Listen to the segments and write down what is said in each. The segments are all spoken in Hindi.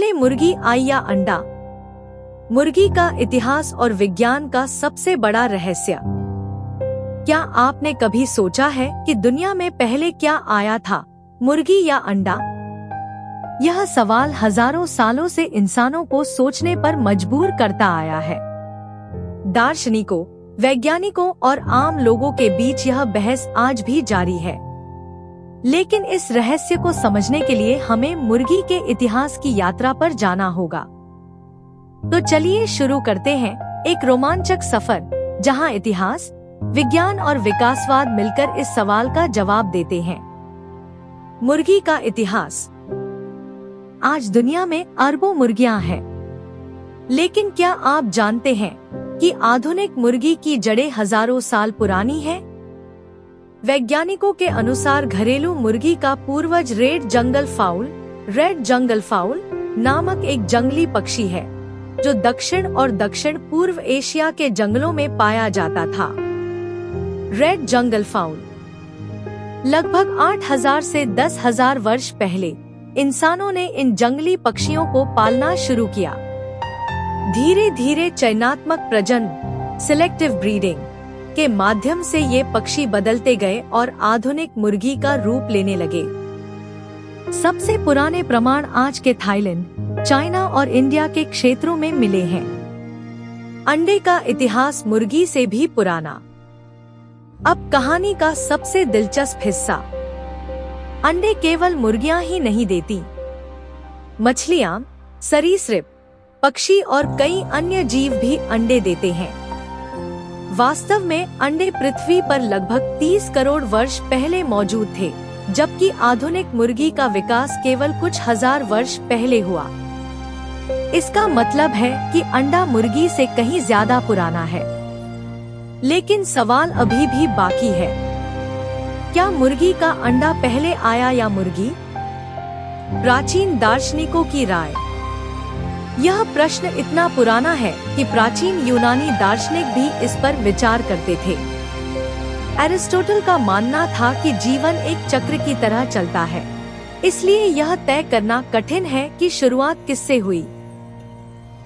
पहले मुर्गी आई या अंडा? मुर्गी का इतिहास और विज्ञान का सबसे बड़ा रहस्य। क्या आपने कभी सोचा है कि दुनिया में पहले क्या आया था, मुर्गी या अंडा? यह सवाल हजारों सालों से इंसानों को सोचने पर मजबूर करता आया है। दार्शनिकों, वैज्ञानिकों और आम लोगों के बीच यह बहस आज भी जारी है। लेकिन इस रहस्य को समझने के लिए हमें मुर्गी के इतिहास की यात्रा पर जाना होगा। तो चलिए शुरू करते हैं एक रोमांचक सफर, जहां इतिहास, विज्ञान और विकासवाद मिलकर इस सवाल का जवाब देते हैं। मुर्गी का इतिहास। आज दुनिया में अरबों मुर्गियां हैं, लेकिन क्या आप जानते हैं कि आधुनिक मुर्गी की जड़ें हजारों साल पुरानी हैं? वैज्ञानिकों के अनुसार घरेलू मुर्गी का पूर्वज रेड जंगल फाउल नामक एक जंगली पक्षी है, जो दक्षिण और दक्षिण पूर्व एशिया के जंगलों में पाया जाता था। रेड जंगल फाउल लगभग 8000 से 10,000 वर्ष पहले इंसानों ने इन जंगली पक्षियों को पालना शुरू किया। धीरे धीरे चयनात्मक प्रजनन, सिलेक्टिव ब्रीडिंग के माध्यम से ये पक्षी बदलते गए और आधुनिक मुर्गी का रूप लेने लगे। सबसे पुराने प्रमाण आज के थाईलैंड, चाइना और इंडिया के क्षेत्रों में मिले हैं। अंडे का इतिहास मुर्गी से भी पुराना। अब कहानी का सबसे दिलचस्प हिस्सा। अंडे केवल मुर्गियां ही नहीं देती। मछलियां, सरीसृप, पक्षी और कई अन्य जीव भी अंडे देते हैं। वास्तव में अंडे पृथ्वी पर लगभग 30 करोड़ वर्ष पहले मौजूद थे, जबकि आधुनिक मुर्गी का विकास केवल कुछ हजार वर्ष पहले हुआ। इसका मतलब है कि अंडा मुर्गी से कहीं ज्यादा पुराना है। लेकिन सवाल अभी भी बाकी है, क्या मुर्गी का अंडा पहले आया या मुर्गी? प्राचीन दार्शनिकों की राय। यह प्रश्न इतना पुराना है कि प्राचीन यूनानी दार्शनिक भी इस पर विचार करते थे। एरिस्टोटल का मानना था कि जीवन एक चक्र की तरह चलता है, इसलिए यह तय करना कठिन है कि शुरुआत किससे हुई।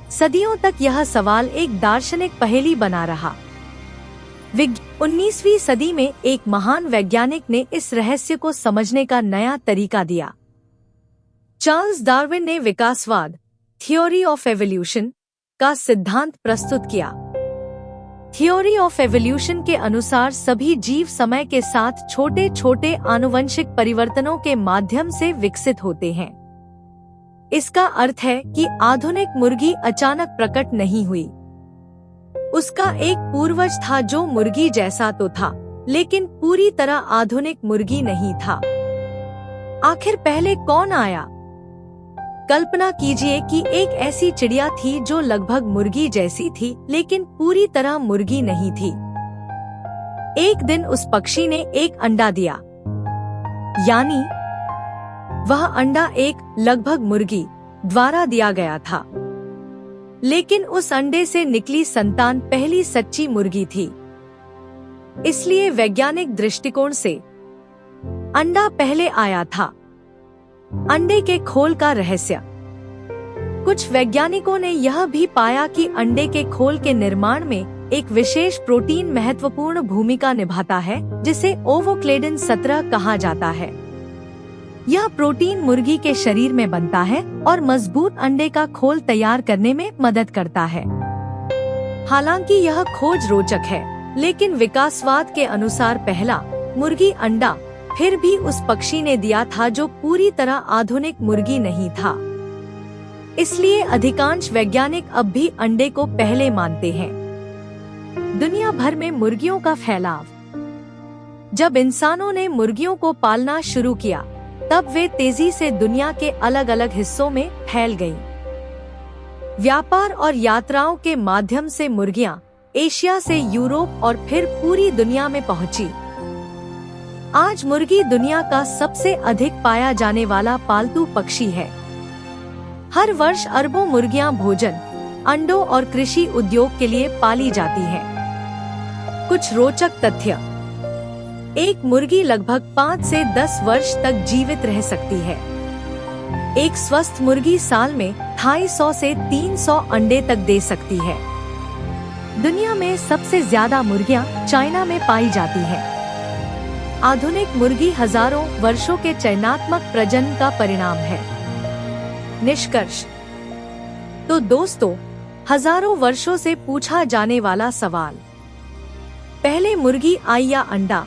सदियों तक यह सवाल एक दार्शनिक पहेली बना रहा। 19वीं सदी में एक महान वैज्ञानिक ने इस रहस्य को समझने का नया तरीका दिया। चार्ल्स डार्विन ने विकासवाद, थ्योरी ऑफ एवोल्यूशन का सिद्धांत प्रस्तुत किया। थ्योरी ऑफ एवोल्यूशन के अनुसार सभी जीव समय के साथ छोटे छोटे आनुवंशिक परिवर्तनों के माध्यम से विकसित होते हैं। इसका अर्थ है कि आधुनिक मुर्गी अचानक प्रकट नहीं हुई। उसका एक पूर्वज था जो मुर्गी जैसा तो था, लेकिन पूरी तरह आधुनिक मुर्गी नहीं था। आखिर पहले कौन आया? कल्पना कीजिए कि एक ऐसी चिड़िया थी जो लगभग मुर्गी जैसी थी, लेकिन पूरी तरह मुर्गी नहीं थी। एक दिन उस पक्षी ने एक अंडा दिया, यानी वह अंडा एक लगभग मुर्गी द्वारा दिया गया था। लेकिन उस अंडे से निकली संतान पहली सच्ची मुर्गी थी। इसलिए वैज्ञानिक दृष्टिकोण से अंडा पहले आया था। अंडे के खोल का रहस्य। कुछ वैज्ञानिकों ने यह भी पाया कि अंडे के खोल के निर्माण में एक विशेष प्रोटीन महत्वपूर्ण भूमिका निभाता है, जिसे ओवोक्लेडिन 17 कहा जाता है। यह प्रोटीन मुर्गी के शरीर में बनता है और मजबूत अंडे का खोल तैयार करने में मदद करता है। हालांकि यह खोज रोचक है, लेकिन विकासवाद के अनुसार पहला मुर्गी अंडा फिर भी उस पक्षी ने दिया था जो पूरी तरह आधुनिक मुर्गी नहीं था। इसलिए अधिकांश वैज्ञानिक अब भी अंडे को पहले मानते हैं। दुनिया भर में मुर्गियों का फैलाव। जब इंसानों ने मुर्गियों को पालना शुरू किया, तब वे तेजी से दुनिया के अलग अलग हिस्सों में फैल गईं। व्यापार और यात्राओं के माध्यम से मुर्गियां एशिया से यूरोप और फिर पूरी दुनिया में पहुंची। आज मुर्गी दुनिया का सबसे अधिक पाया जाने वाला पालतू पक्षी है। हर वर्ष अरबों मुर्गियां भोजन, अंडों और कृषि उद्योग के लिए पाली जाती हैं। कुछ रोचक तथ्य। एक मुर्गी लगभग 5 से 10 वर्ष तक जीवित रह सकती है। एक स्वस्थ मुर्गी साल में 250 से 300 अंडे तक दे सकती है। दुनिया में सबसे ज्यादा मुर्गियां चाइना में पाई जाती हैं। आधुनिक मुर्गी हजारों वर्षों के चयनात्मक प्रजनन का परिणाम है। निष्कर्ष। तो दोस्तों, हजारों वर्षों से पूछा जाने वाला सवाल, पहले मुर्गी आई या अंडा?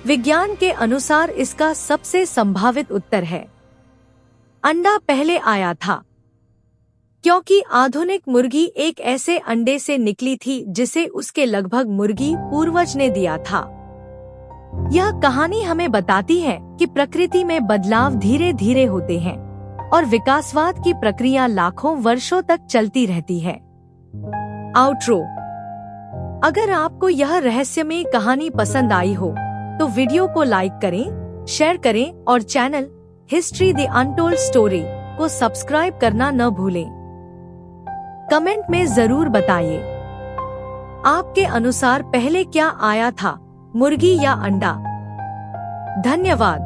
विज्ञान के अनुसार इसका सबसे संभावित उत्तर है अंडा पहले आया था, क्योंकि आधुनिक मुर्गी एक ऐसे अंडे से निकली थी जिसे उसके लगभग मुर्गी पूर्वज ने दिया था। यह कहानी हमें बताती है कि प्रकृति में बदलाव धीरे धीरे होते हैं और विकासवाद की प्रक्रिया लाखों वर्षों तक चलती रहती है। आउट्रो। अगर आपको यह रहस्यमय कहानी पसंद आई हो तो वीडियो को लाइक करें, शेयर करें और channel history the untold story को सब्सक्राइब करना न भूलें। कमेंट में जरूर बताइए, आपके अनुसार पहले क्या आया था, मुर्गी या अंडा? धन्यवाद।